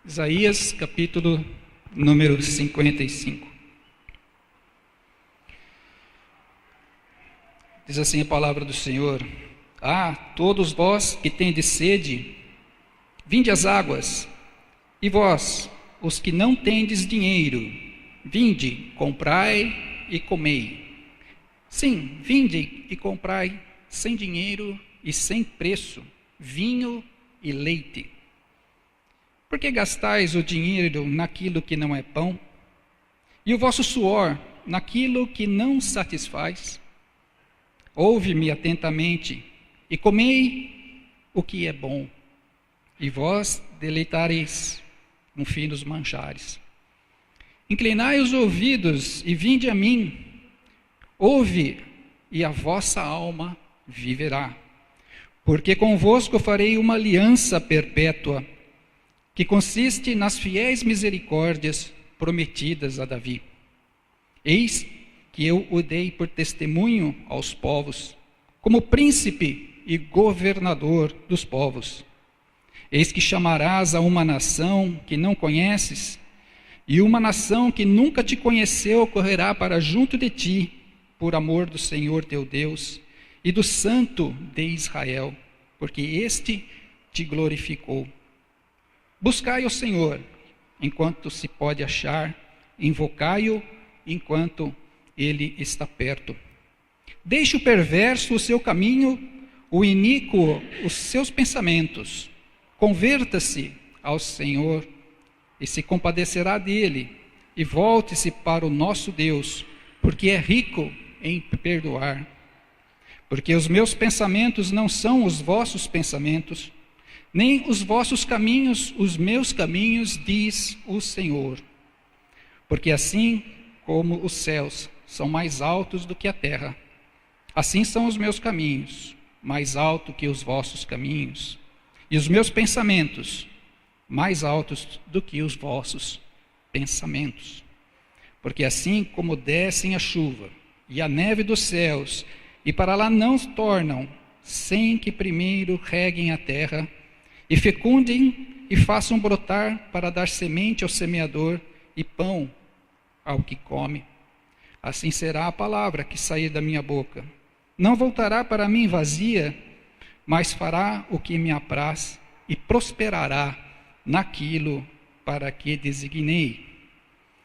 Isaías, capítulo número 55. Diz assim a palavra do Senhor: todos vós que tendes sede, vinde às águas, e vós, os que não tendes dinheiro, vinde, comprai e comei. Sim, vinde e comprai sem dinheiro e sem preço, vinho e leite. Por que gastais o dinheiro naquilo que não é pão, e o vosso suor naquilo que não satisfaz? Ouve-me atentamente, e comei o que é bom, e vós deleitareis no fim dos manjares. Inclinai os ouvidos e vinde a mim, ouve, e a vossa alma viverá. Porque convosco farei uma aliança perpétua, que consiste nas fiéis misericórdias prometidas a Davi. Eis que eu o dei por testemunho aos povos, como príncipe e governador dos povos. Eis que chamarás a uma nação que não conheces, e uma nação que nunca te conheceu correrá para junto de ti, por amor do Senhor teu Deus e do Santo de Israel, porque este te glorificou. Buscai o Senhor enquanto se pode achar, invocai-o enquanto ele está perto. Deixe o perverso o seu caminho, o iníquo os seus pensamentos. Converta-se ao Senhor e se compadecerá dele, e volte-se para o nosso Deus, porque é rico em perdoar. Porque os meus pensamentos não são os vossos pensamentos, nem os vossos caminhos os meus caminhos, diz o Senhor. Porque assim como os céus são mais altos do que a terra, assim são os meus caminhos, mais altos que os vossos caminhos, e os meus pensamentos, mais altos do que os vossos pensamentos. Porque assim como descem a chuva e a neve dos céus, e para lá não tornam, sem que primeiro reguem a terra, e fecundem e façam brotar para dar semente ao semeador e pão ao que come. Assim será a palavra que sair da minha boca. Não voltará para mim vazia, mas fará o que me apraz e prosperará naquilo para que designei.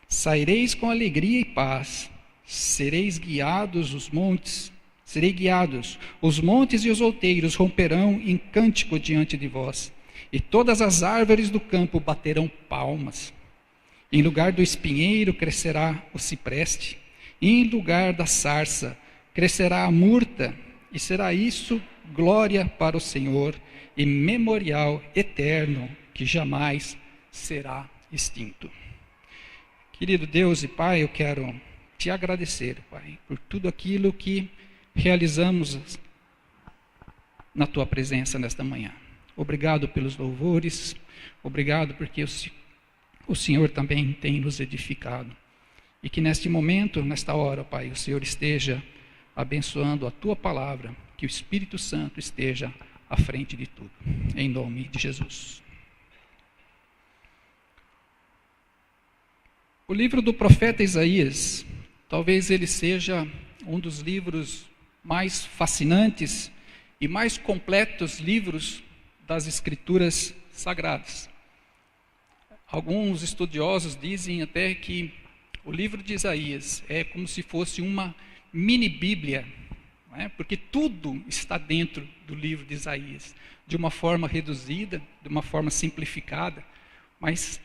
Saireis com alegria e paz, serei guiados, os montes e os outeiros romperão em cântico diante de vós, e todas as árvores do campo baterão palmas. Em lugar do espinheiro crescerá o cipreste, e em lugar da sarça crescerá a murta, e será isso glória para o Senhor e memorial eterno que jamais será extinto. Querido Deus e Pai, eu quero te agradecer, Pai, por tudo aquilo que realizamos na tua presença nesta manhã. Obrigado pelos louvores, obrigado porque o Senhor também tem nos edificado. E que neste momento, nesta hora, Pai, o Senhor esteja abençoando a tua palavra, que o Espírito Santo esteja à frente de tudo. Em nome de Jesus. O livro do profeta Isaías, talvez ele seja um dos livros mais fascinantes e mais completos livros das Escrituras Sagradas. Alguns estudiosos dizem até que o livro de Isaías é como se fosse uma mini-bíblia, não é? Porque tudo está dentro do livro de Isaías, de uma forma reduzida, de uma forma simplificada, mas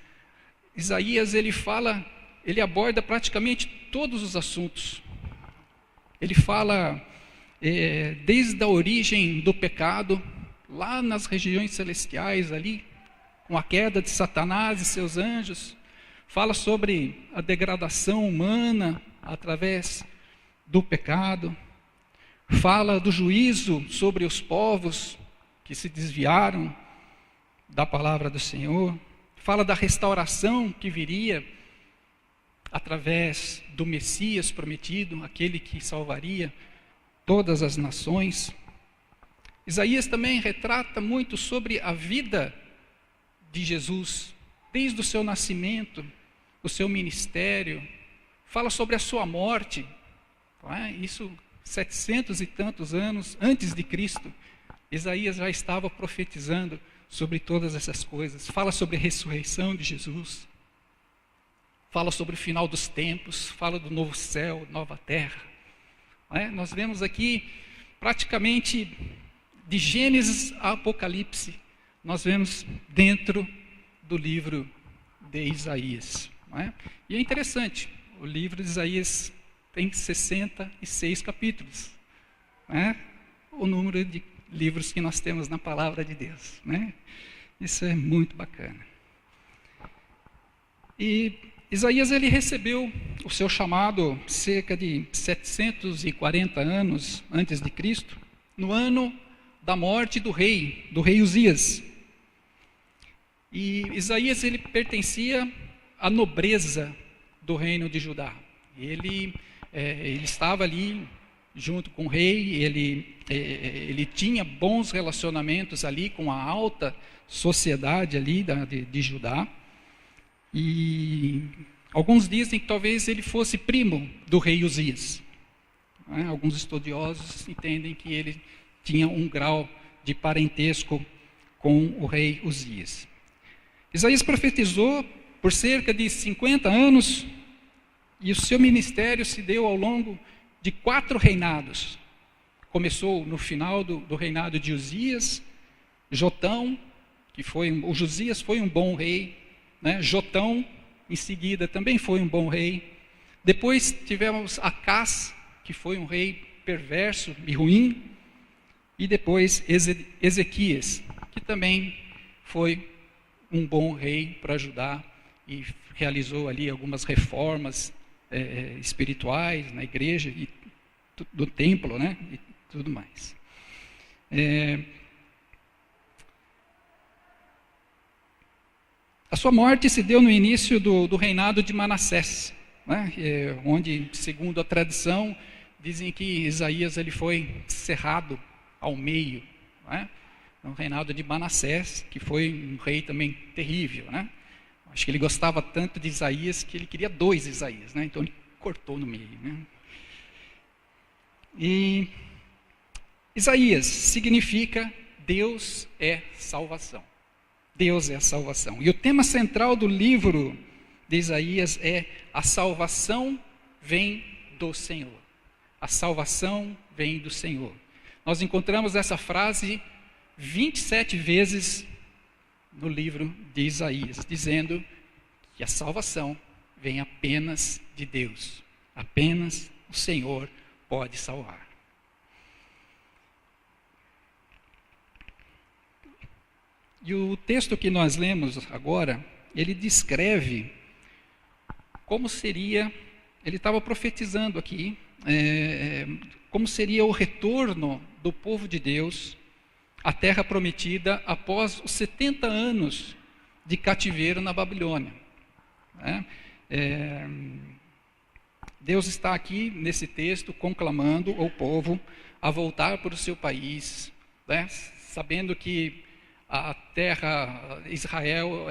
Isaías ele aborda praticamente todos os assuntos. Ele fala desde a origem do pecado, lá nas regiões celestiais, ali, com a queda de Satanás e seus anjos, fala sobre a degradação humana através do pecado, fala do juízo sobre os povos que se desviaram da palavra do Senhor, fala da restauração que viria através do Messias prometido, aquele que salvaria todas as nações. Isaías também retrata muito sobre a vida de Jesus, desde o seu nascimento, o seu ministério, fala sobre a sua morte, não é? Isso 700 e tantos anos antes de Cristo, Isaías já estava profetizando sobre todas essas coisas. Fala sobre a ressurreição de Jesus, fala sobre o final dos tempos, fala do novo céu, nova terra. Não é? Nós vemos aqui praticamente de Gênesis a Apocalipse, nós vemos dentro do livro de Isaías. Não é? E é interessante, o livro de Isaías tem 66 capítulos. Não é? O número de livros que nós temos na palavra de Deus. Né? Isso é muito bacana. E Isaías ele recebeu o seu chamado cerca de 740 anos antes de Cristo, no ano da morte do rei Uzias. E Isaías ele pertencia à nobreza do reino de Judá. Ele estava ali junto com o rei, ele tinha bons relacionamentos ali com a alta sociedade ali de Judá. E alguns dizem que talvez ele fosse primo do rei Uzias. Alguns estudiosos entendem que ele tinha um grau de parentesco com o rei Uzias. Isaías profetizou por cerca de 50 anos e o seu ministério se deu ao longo de 4 reinados. Começou no final do reinado de Uzias, Jotão, o Josias foi um bom rei, né? Jotão, em seguida, também foi um bom rei. Depois tivemos Acás, que foi um rei perverso e ruim. E depois Ezequias, que também foi um bom rei para Judá e realizou ali algumas reformas espirituais na igreja e do templo, né? E tudo mais. A sua morte se deu no início do reinado de Manassés, né? Onde, segundo a tradição, dizem que Isaías ele foi cerrado ao meio, né? No reinado de Manassés, que foi um rei também terrível, né? Acho que ele gostava tanto de Isaías que ele queria 2 Isaías, né? Então ele cortou no meio, né? E Isaías significa Deus é salvação. Deus é a salvação. E o tema central do livro de Isaías é: a salvação vem do Senhor. A salvação vem do Senhor. Nós encontramos essa frase 27 vezes no livro de Isaías, dizendo que a salvação vem apenas de Deus. Apenas o Senhor pode salvar. E o texto que nós lemos agora, ele descreve como seria, ele estava profetizando aqui, como seria o retorno do povo de Deus à terra prometida após os 70 anos de cativeiro na Babilônia. Deus está aqui nesse texto conclamando o povo a voltar para o seu país, né? Sabendo que a terra, Israel,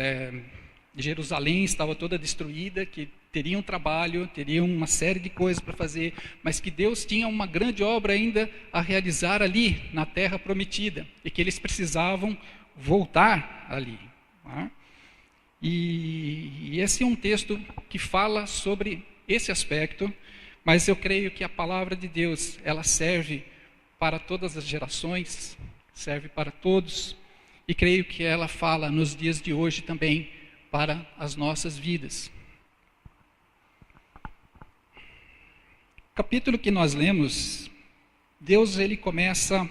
Jerusalém estava toda destruída, que teriam trabalho, teriam uma série de coisas para fazer, mas que Deus tinha uma grande obra ainda a realizar ali, na terra prometida, e que eles precisavam voltar ali. Né? E esse é um texto que fala sobre esse aspecto, mas eu creio que a palavra de Deus, ela serve para todas as gerações, serve para todos, e creio que ela fala nos dias de hoje também para as nossas vidas. O capítulo que nós lemos, Deus ele começa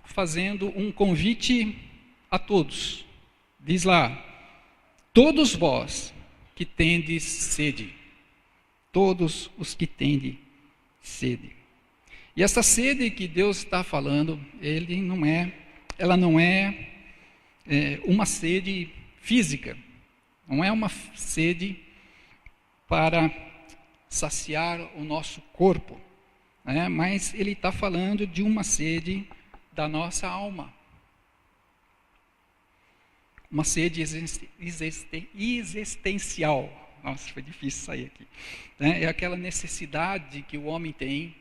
fazendo um convite a todos. Diz lá: todos vós que tendes sede, todos os que tendes sede. E essa sede que Deus está falando, ela não é uma sede física, não é uma sede para saciar o nosso corpo, né? Mas ele está falando de uma sede da nossa alma. uma sede existencial. Nossa, foi difícil sair aqui. É aquela necessidade que o homem tem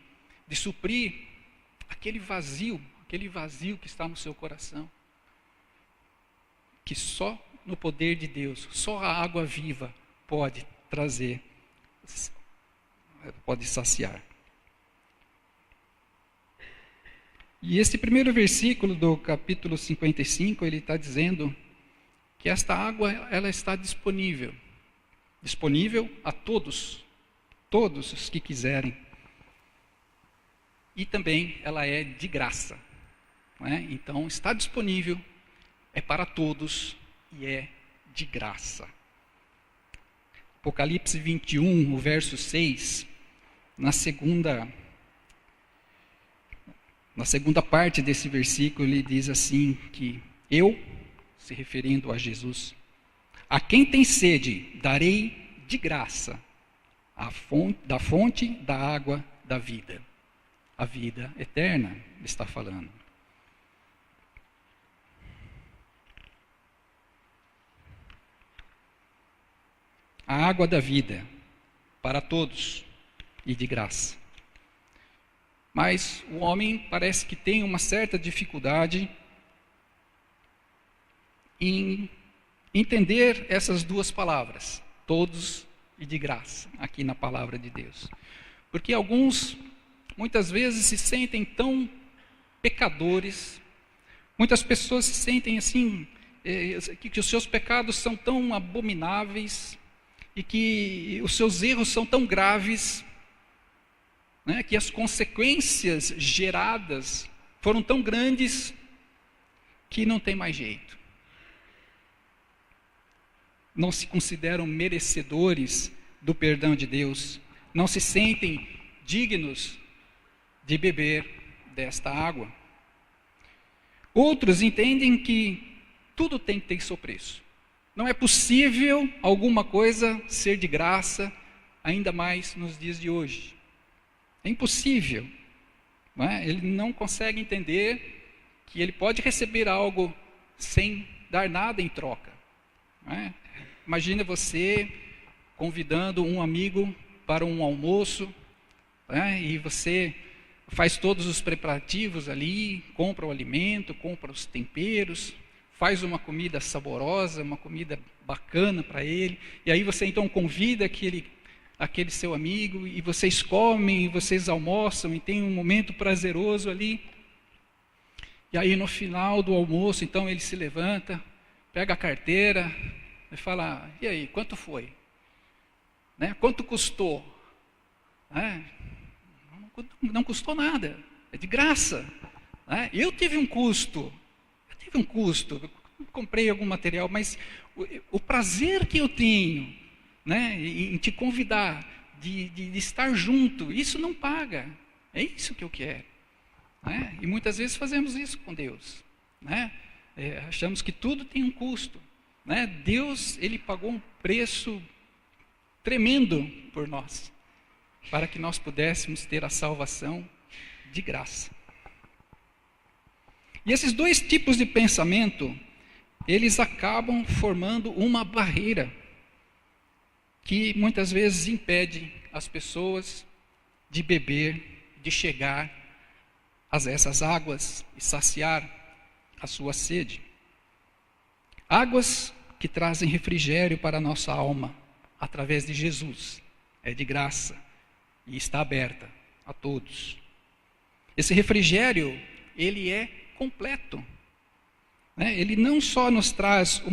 de suprir aquele vazio que está no seu coração. Que só no poder de Deus, só a água viva pode trazer, pode saciar. E esse primeiro versículo do capítulo 55, ele está dizendo que esta água, ela está disponível a todos os que quiserem. E também ela é de graça. Não é? Então, está disponível, é para todos e é de graça. Apocalipse 21, o verso 6, na segunda parte desse versículo, ele diz assim, que eu, se referindo a Jesus, a quem tem sede, darei de graça da fonte da água da vida. A vida eterna, está falando. A água da vida, para todos e de graça. Mas o homem parece que tem uma certa dificuldade em entender essas duas palavras, todos e de graça, aqui na palavra de Deus. Porque alguns, muitas vezes, se sentem tão pecadores, muitas pessoas se sentem assim, que os seus pecados são tão abomináveis, e que os seus erros são tão graves, né, que as consequências geradas foram tão grandes, que não tem mais jeito. Não se consideram merecedores do perdão de Deus, não se sentem dignos de beber desta água. Outros entendem que tudo tem que ter seu preço. Não é possível alguma coisa ser de graça, ainda mais nos dias de hoje. É impossível. Não é? Ele não consegue entender que ele pode receber algo sem dar nada em troca. Não é? Imagina você convidando um amigo para um almoço, e você faz todos os preparativos ali, compra o alimento, compra os temperos, faz uma comida saborosa, uma comida bacana para ele, e aí você então convida aquele seu amigo, e vocês comem, e vocês almoçam, e tem um momento prazeroso ali. E aí no final do almoço, então ele se levanta, pega a carteira, e fala, e aí, quanto foi? Né? Quanto custou? Não custou nada, é de graça. Né? Eu tive um custo, comprei algum material, mas o prazer que eu tenho, né, em te convidar, de estar junto, isso não paga, é isso que eu quero. Né? E muitas vezes fazemos isso com Deus. Né? Achamos que tudo tem um custo. Né? Deus, ele pagou um preço tremendo por nós, para que nós pudéssemos ter a salvação de graça. E esses dois tipos de pensamento, eles acabam formando uma barreira que muitas vezes impede as pessoas de beber, de chegar a essas águas e saciar a sua sede. Águas que trazem refrigério para a nossa alma, através de Jesus, é de graça e está aberta a todos. Esse refrigério, ele é completo. Né? Ele não só nos traz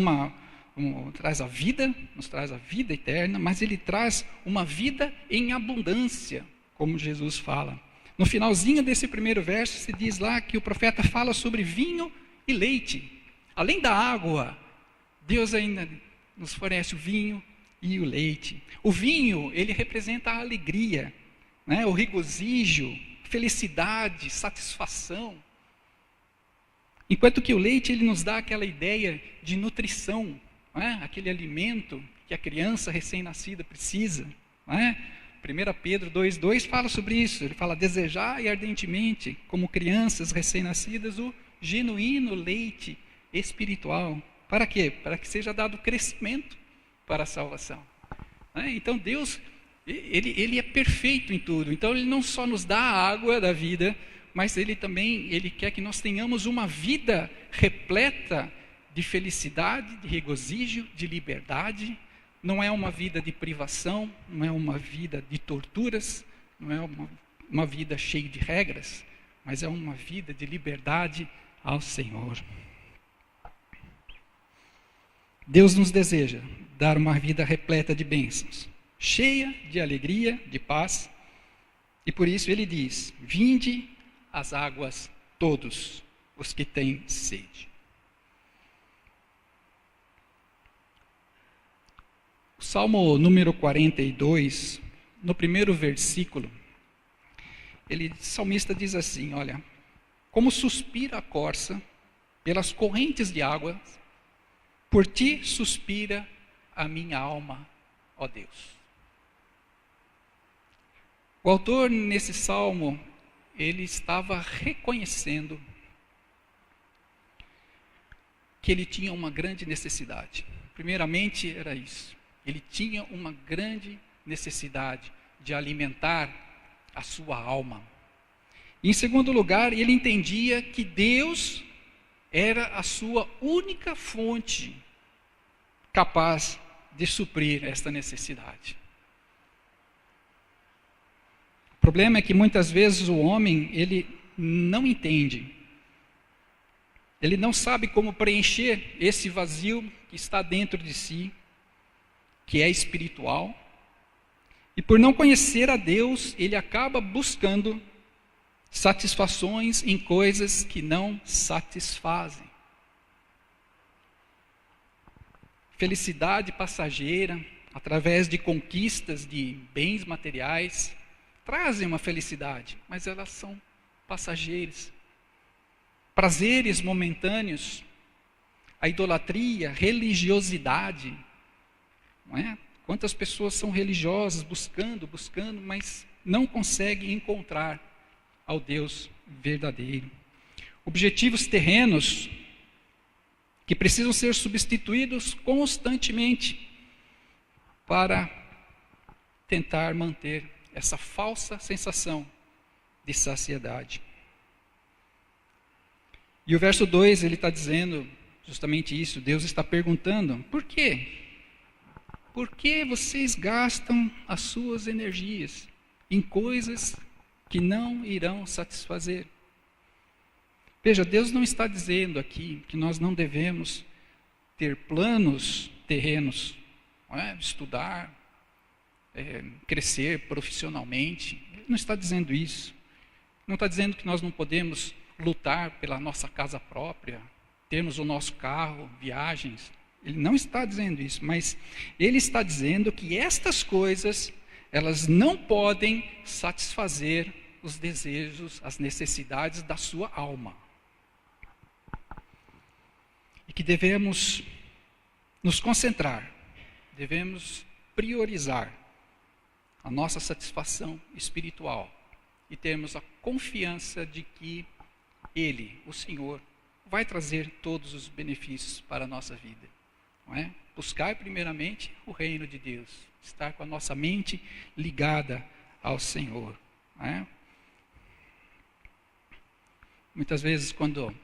traz a vida, nos traz a vida eterna, mas ele traz uma vida em abundância, como Jesus fala. No finalzinho desse primeiro verso, se diz lá que o profeta fala sobre vinho e leite. Além da água, Deus ainda nos fornece o vinho e o leite. O vinho, ele representa a alegria, né? O regozijo, felicidade, satisfação. Enquanto que o leite, ele nos dá aquela ideia de nutrição, né? Aquele alimento que a criança recém-nascida precisa. Né? 1 Pedro 2,2 fala sobre isso. Ele fala, desejar ardentemente, como crianças recém-nascidas, o genuíno leite espiritual, Para quê? Para que seja dado crescimento para a salvação. Então Deus, Ele é perfeito em tudo. Então Ele não só nos dá a água da vida, mas Ele quer que nós tenhamos uma vida repleta de felicidade, de regozijo, de liberdade. Não é uma vida de privação, não é uma vida de torturas, não é uma vida cheia de regras, mas é uma vida de liberdade ao Senhor. Deus nos deseja dar uma vida repleta de bênçãos, cheia de alegria, de paz, e por isso Ele diz: vinde às águas todos os que têm sede. O Salmo número 42, no primeiro versículo, o salmista diz assim: olha, como suspira a corça pelas correntes de água, por ti suspira a minha alma, ó Deus. O autor, nesse salmo, ele estava reconhecendo que ele tinha uma grande necessidade. Primeiramente, era isso. Ele tinha uma grande necessidade de alimentar a sua alma. E, em segundo lugar, ele entendia que Deus era a sua única fonte capaz de suprir esta necessidade. O problema é que muitas vezes o homem, ele não entende. Ele não sabe como preencher esse vazio que está dentro de si, que é espiritual. E por não conhecer a Deus, ele acaba buscando satisfações em coisas que não satisfazem. Felicidade passageira, através de conquistas de bens materiais, trazem uma felicidade, mas elas são passageiras. Prazeres momentâneos, a idolatria, religiosidade, não é? Quantas pessoas são religiosas, buscando, mas não conseguem encontrar ao Deus verdadeiro. Objetivos terrenos que precisam ser substituídos constantemente para tentar manter essa falsa sensação de saciedade. E o verso 2, ele está dizendo justamente isso. Deus está perguntando: por quê? Por que vocês gastam as suas energias em coisas que não irão satisfazer? Veja, Deus não está dizendo aqui que nós não devemos ter planos terrenos, não é? Estudar, crescer profissionalmente. Ele não está dizendo isso. Não está dizendo que nós não podemos lutar pela nossa casa própria, termos o nosso carro, viagens. Ele não está dizendo isso, mas ele está dizendo que estas coisas, elas não podem satisfazer os desejos, as necessidades da sua alma. E que devemos nos concentrar, devemos priorizar a nossa satisfação espiritual e termos a confiança de que Ele, o Senhor, vai trazer todos os benefícios para a nossa vida. Não é? Buscar primeiramente o reino de Deus, estar com a nossa mente ligada ao Senhor. Não é? Muitas vezes quando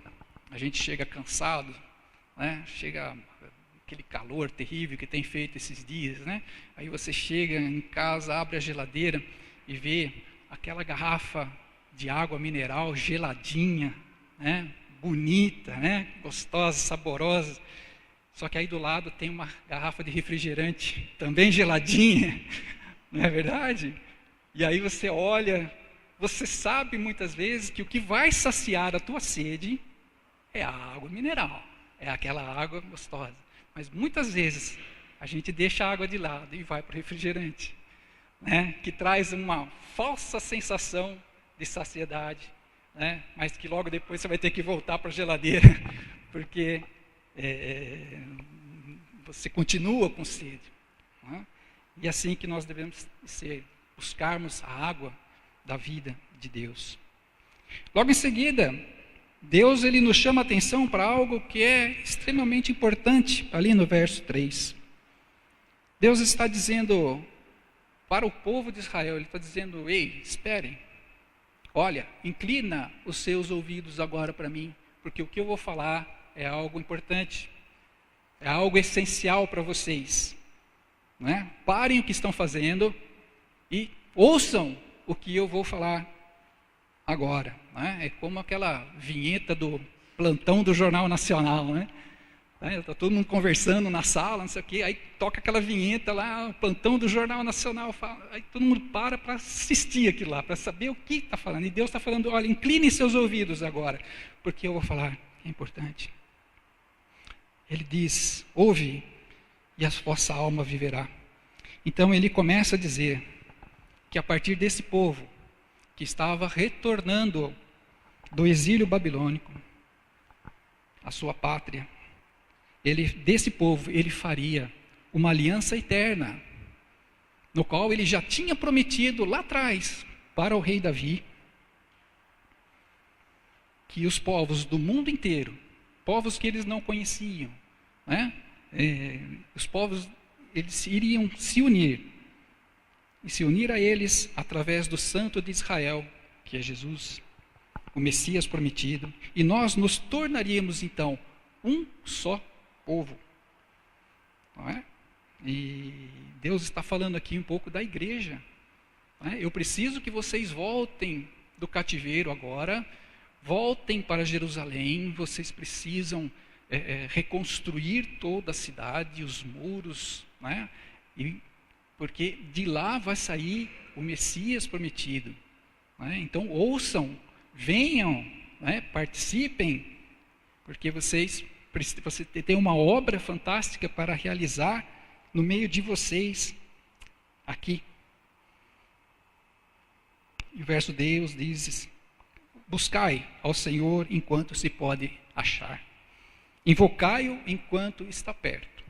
a gente chega cansado, né, chega aquele calor terrível que tem feito esses dias, né? Aí você chega em casa, abre a geladeira e vê aquela garrafa de água mineral geladinha, né, bonita, né, gostosa, saborosa. Só que aí do lado tem uma garrafa de refrigerante, também geladinha, não é verdade? E aí você olha, você sabe muitas vezes que o que vai saciar a tua sede é a água mineral, é aquela água gostosa. Mas muitas vezes a gente deixa a água de lado e vai para o refrigerante, né? Que traz uma falsa sensação de saciedade, né? Mas que logo depois você vai ter que voltar para a geladeira, porque você continua com sede. Né? E assim que nós devemos ser, buscarmos a água da vida de Deus. Logo em seguida, Deus ele nos chama a atenção para algo que é extremamente importante, ali no verso 3. Deus está dizendo para o povo de Israel, Ele está dizendo, ei, esperem, olha, inclina os seus ouvidos agora para mim, porque o que eu vou falar é algo importante, é algo essencial para vocês. Não é? Parem o que estão fazendo e ouçam o que eu vou falar agora. Não é? É como aquela vinheta do plantão do Jornal Nacional, né? Está todo mundo conversando na sala, não sei o quê, aí toca aquela vinheta lá, o plantão do Jornal Nacional, aí todo mundo para assistir aquilo lá, para saber o que está falando. E Deus está falando, olha, incline seus ouvidos agora, porque eu vou falar, é importante. Ele diz, ouve, e a vossa alma viverá. Então ele começa a dizer que a partir desse povo, que estava retornando do exílio babilônico, a sua pátria, desse povo, ele faria uma aliança eterna, no qual ele já tinha prometido lá atrás, para o rei Davi, que os povos do mundo inteiro, povos que eles não conheciam, né? Os povos, eles iriam se unir, e se unir a eles através do Santo de Israel, que é Jesus, o Messias prometido, e nós nos tornaríamos então um só povo, não é? E Deus está falando aqui um pouco da igreja, não é? Eu preciso que vocês voltem do cativeiro agora, voltem para Jerusalém, vocês precisam reconstruir toda a cidade, os muros, não é? Porque de lá vai sair o Messias prometido, não é? Então ouçam, venham, não é? Participem, porque você tem uma obra fantástica para realizar no meio de vocês aqui. E o verso Deus diz, buscai ao Senhor enquanto se pode achar, invocai-o enquanto está perto.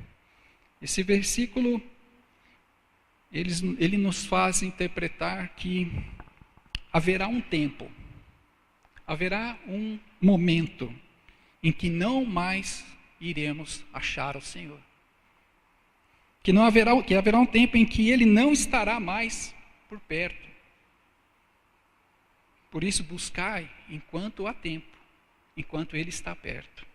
Esse versículo, ele nos faz interpretar que haverá um tempo, haverá um momento em que não mais iremos achar o Senhor. Que haverá um tempo em que Ele não estará mais por perto. Por isso, buscai enquanto há tempo, enquanto Ele está perto.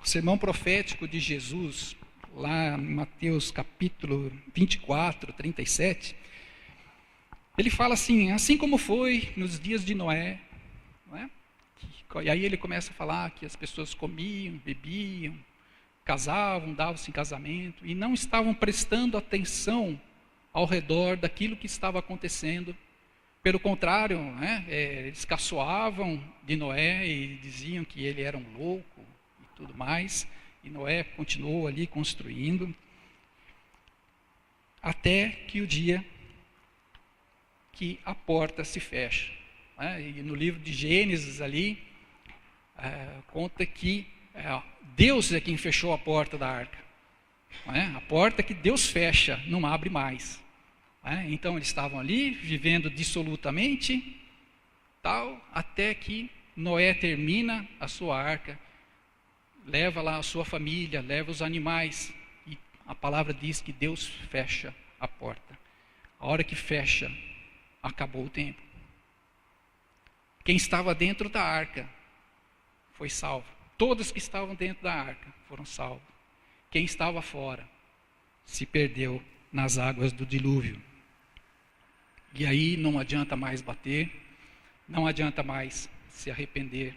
O sermão profético de Jesus, lá em Mateus capítulo 24, 37, ele fala assim como foi nos dias de Noé, não é? E aí ele começa a falar que as pessoas comiam, bebiam, casavam, davam-se em casamento, e não estavam prestando atenção ao redor daquilo que estava acontecendo. Pelo contrário, né, eles caçoavam de Noé e diziam que ele era um louco e tudo mais. E Noé continuou ali construindo, até que o dia que a porta se fecha. Né? E no livro de Gênesis ali, conta que Deus é quem fechou a porta da arca. A porta que Deus fecha, não abre mais. Então eles estavam ali, vivendo dissolutamente, até que Noé termina a sua arca, leva lá a sua família, leva os animais, e a palavra diz que Deus fecha a porta. A hora que fecha, acabou o tempo. Quem estava dentro da arca foi salvo. Todos que estavam dentro da arca foram salvos. Quem estava fora se perdeu nas águas do dilúvio. E aí não adianta mais bater, não adianta mais se arrepender,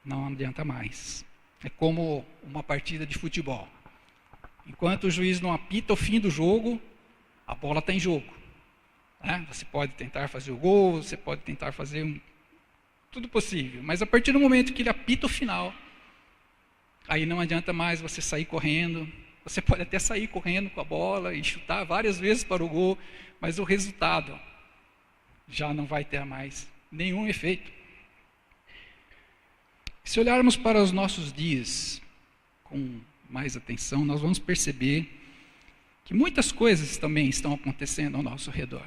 não adianta mais. É como uma partida de futebol. Enquanto o juiz não apita o fim do jogo, a bola está em jogo. Você pode tentar fazer o gol, você pode tentar fazer tudo possível, mas a partir do momento que ele apita o final, aí não adianta mais você sair correndo. Você pode até sair correndo com a bola e chutar várias vezes para o gol, mas o resultado já não vai ter mais nenhum efeito. Se olharmos para os nossos dias com mais atenção, nós vamos perceber que muitas coisas também estão acontecendo ao nosso redor.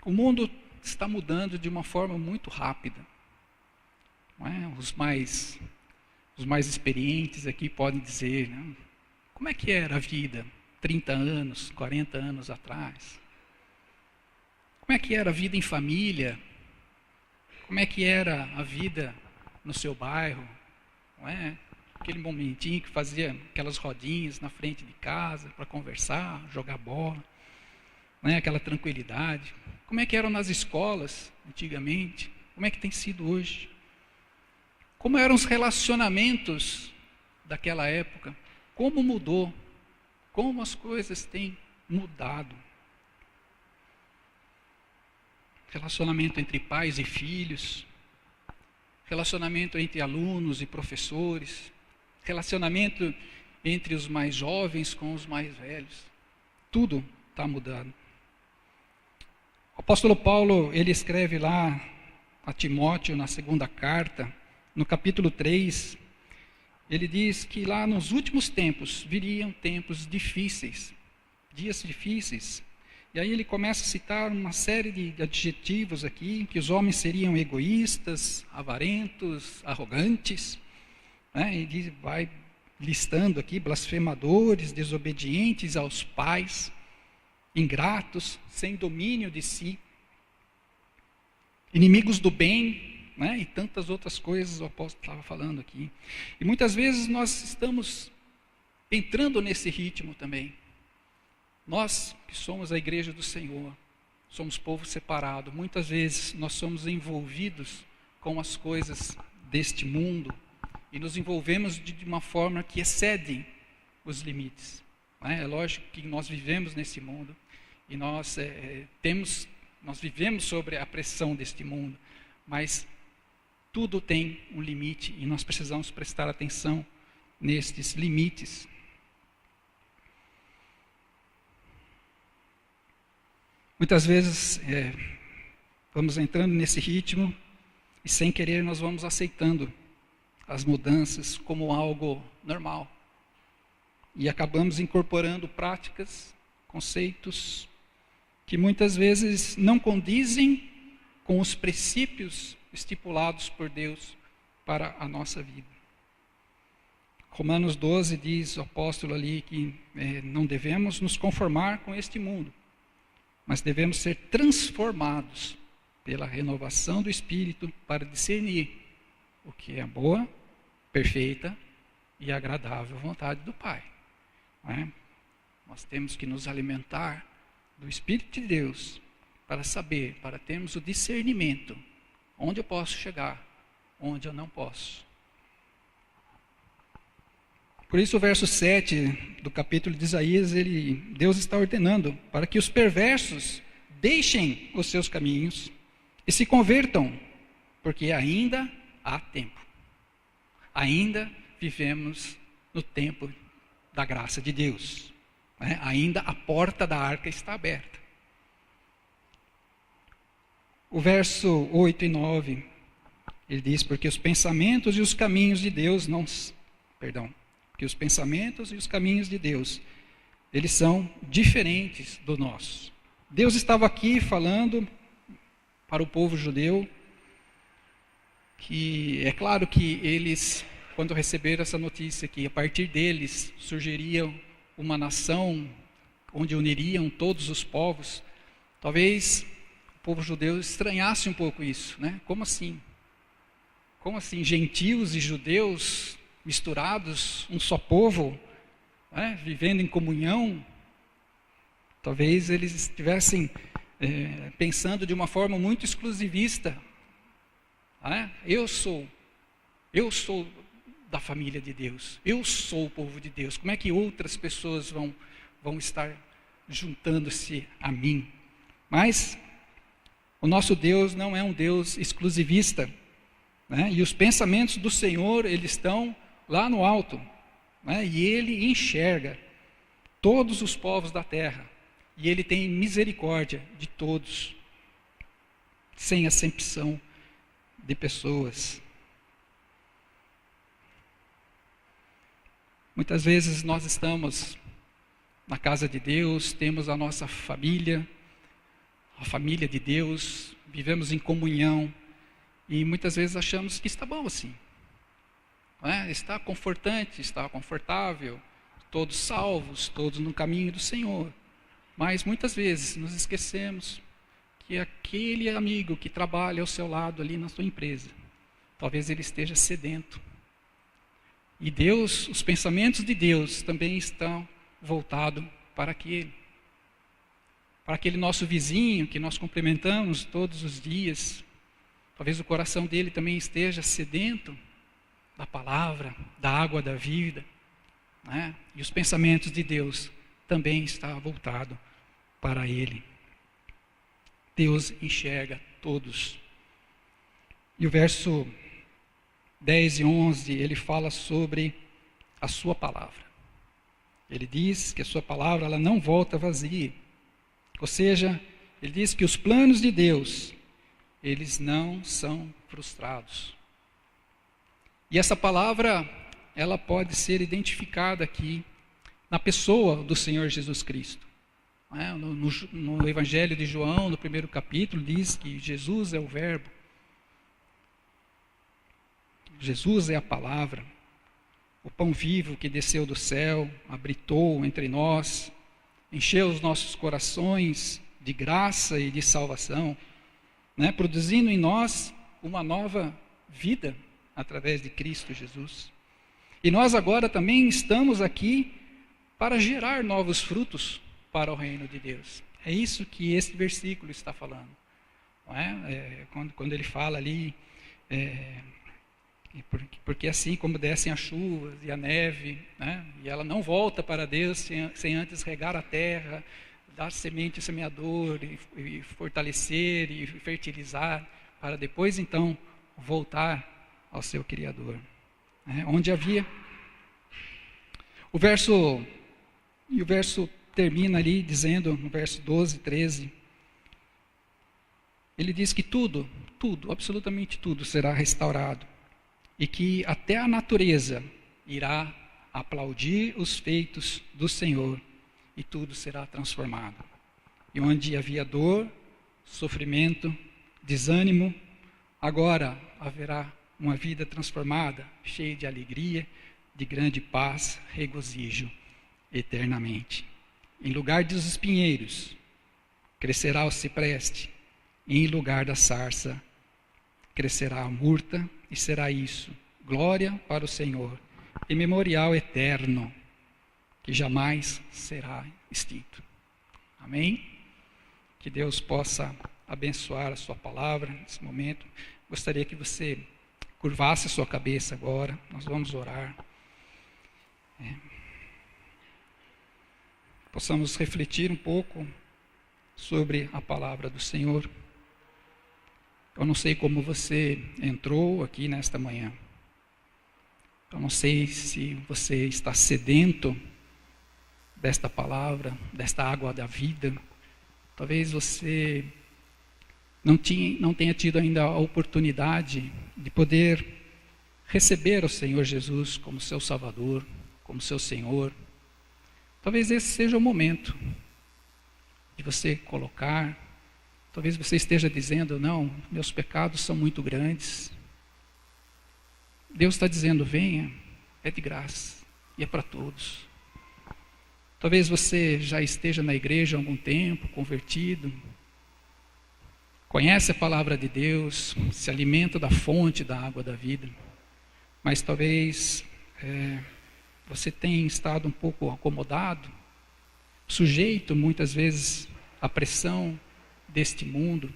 O mundo está mudando de uma forma muito rápida. Não é? Os mais experientes aqui podem dizer, né? Como é que era a vida 30 anos, 40 anos atrás? Como é que era a vida em família? Como é que era a vida no seu bairro? Não é? Aquele momentinho que fazia aquelas rodinhas na frente de casa para conversar, jogar bola, não é? Aquela tranquilidade. Como é que eram nas escolas antigamente? Como é que tem sido hoje? Como eram os relacionamentos daquela época? Como mudou? Como as coisas têm mudado? Relacionamento entre pais e filhos, relacionamento entre alunos e professores, relacionamento entre os mais jovens com os mais velhos. Tudo está mudando. O apóstolo Paulo, ele escreve lá a Timóteo, na segunda carta, no capítulo 3, ele diz que lá nos últimos tempos viriam tempos difíceis, dias difíceis. E aí ele começa a citar uma série de adjetivos aqui, que os homens seriam egoístas, avarentos, arrogantes, né? E diz, vai listando aqui, blasfemadores, desobedientes aos pais, ingratos, sem domínio de si, inimigos do bem, né? E tantas outras coisas o apóstolo estava falando aqui. E muitas vezes nós estamos entrando nesse ritmo também. Nós que somos a igreja do Senhor, somos povo separado, muitas vezes nós somos envolvidos com as coisas deste mundo e nos envolvemos de uma forma que excede os limites. É lógico que nós vivemos nesse mundo e nós vivemos sobre a pressão deste mundo, mas tudo tem um limite e nós precisamos prestar atenção nestes limites. Muitas vezes vamos entrando nesse ritmo e sem querer nós vamos aceitando as mudanças como algo normal. E acabamos incorporando práticas, conceitos que muitas vezes não condizem com os princípios estipulados por Deus para a nossa vida. Romanos 12 diz o apóstolo ali que não devemos nos conformar com este mundo, mas devemos ser transformados pela renovação do Espírito para discernir o que é a boa, perfeita e agradável vontade do Pai. Não é? Nós temos que nos alimentar do Espírito de Deus para saber, para termos o discernimento, onde eu posso chegar, onde eu não posso. Por isso o verso 7 do capítulo de Isaías, Deus está ordenando para que os perversos deixem os seus caminhos e se convertam, porque ainda há tempo. Ainda vivemos no tempo da graça de Deus. Né? Ainda a porta da arca está aberta. O verso 8 e 9, ele diz, porque os pensamentos e os caminhos de Deus que os pensamentos e os caminhos de Deus, eles são diferentes do nosso. Deus estava aqui falando para o povo judeu, que é claro que eles, quando receberam essa notícia, que a partir deles surgiria uma nação, onde uniriam todos os povos, talvez o povo judeu estranhasse um pouco isso, né? Como assim? Como assim, gentios e judeus misturados, um só povo, né, vivendo em comunhão? Talvez eles estivessem pensando de uma forma muito exclusivista. Né? Eu sou da família de Deus, eu sou o povo de Deus. Como é que outras pessoas vão estar juntando-se a mim? Mas o nosso Deus não é um Deus exclusivista, né? E os pensamentos do Senhor, eles estão lá no alto, né? E Ele enxerga todos os povos da terra, e Ele tem misericórdia de todos, sem acepção de pessoas. Muitas vezes nós estamos na casa de Deus, temos a nossa família, a família de Deus, vivemos em comunhão e muitas vezes achamos que está bom assim. Não é? Está confortante, está confortável, todos salvos, todos no caminho do Senhor. Mas muitas vezes nos esquecemos que aquele amigo que trabalha ao seu lado ali na sua empresa, talvez ele esteja sedento. E Deus, os pensamentos de Deus também estão voltados para aquele nosso vizinho que nós cumprimentamos todos os dias. Talvez o coração dele também esteja sedento da palavra, da água da vida, né? E os pensamentos de Deus também estão voltados para ele. Deus enxerga todos. E o verso 10 e 11, ele fala sobre a sua palavra. Ele diz que a sua palavra ela não volta vazia. Ou seja, ele diz que os planos de Deus, eles não são frustrados. E essa palavra, ela pode ser identificada aqui na pessoa do Senhor Jesus Cristo. No Evangelho de João, no primeiro capítulo, diz que Jesus é o Verbo. Jesus é a palavra, o pão vivo que desceu do céu, habitou entre nós, encheu os nossos corações de graça e de salvação, né? Produzindo em nós uma nova vida através de Cristo Jesus. E nós agora também estamos aqui para gerar novos frutos para o reino de Deus. É isso que esse versículo está falando. Não é? Quando ele fala ali... Porque assim como descem as chuvas e a neve, né, e ela não volta para Deus sem antes regar a terra, dar semente ao semeador, e fortalecer e fertilizar, para depois então voltar ao seu Criador. Onde havia... O verso termina ali dizendo, no verso 12, 13, ele diz que tudo, absolutamente tudo será restaurado. E que até a natureza irá aplaudir os feitos do Senhor e tudo será transformado. E onde havia dor, sofrimento, desânimo, agora haverá uma vida transformada, cheia de alegria, de grande paz, regozijo eternamente. Em lugar dos espinheiros, crescerá o cipreste, e em lugar da sarça, crescerá a murta, e será isso, glória para o Senhor, e memorial eterno, que jamais será extinto. Amém? Que Deus possa abençoar a sua palavra nesse momento. Gostaria que você curvasse a sua cabeça agora, nós vamos orar. Possamos refletir um pouco sobre a palavra do Senhor. Eu não sei como você entrou aqui nesta manhã. Eu não sei se você está sedento desta palavra, desta água da vida. Talvez você não tenha tido ainda a oportunidade de poder receber o Senhor Jesus como seu Salvador, como seu Senhor. Talvez esse seja o momento de você colocar. Talvez você esteja dizendo, não, meus pecados são muito grandes. Deus está dizendo, venha, é de graça, e é para todos. Talvez você já esteja na igreja há algum tempo, convertido, conhece a palavra de Deus, se alimenta da fonte da água da vida, mas talvez você tenha estado um pouco acomodado, sujeito muitas vezes à pressão deste mundo.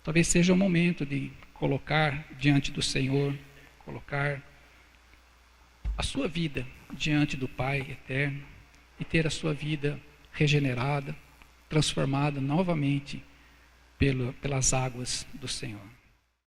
Talvez seja o momento de colocar diante do Senhor, colocar a sua vida diante do Pai eterno e ter a sua vida regenerada, transformada novamente pelas águas do Senhor.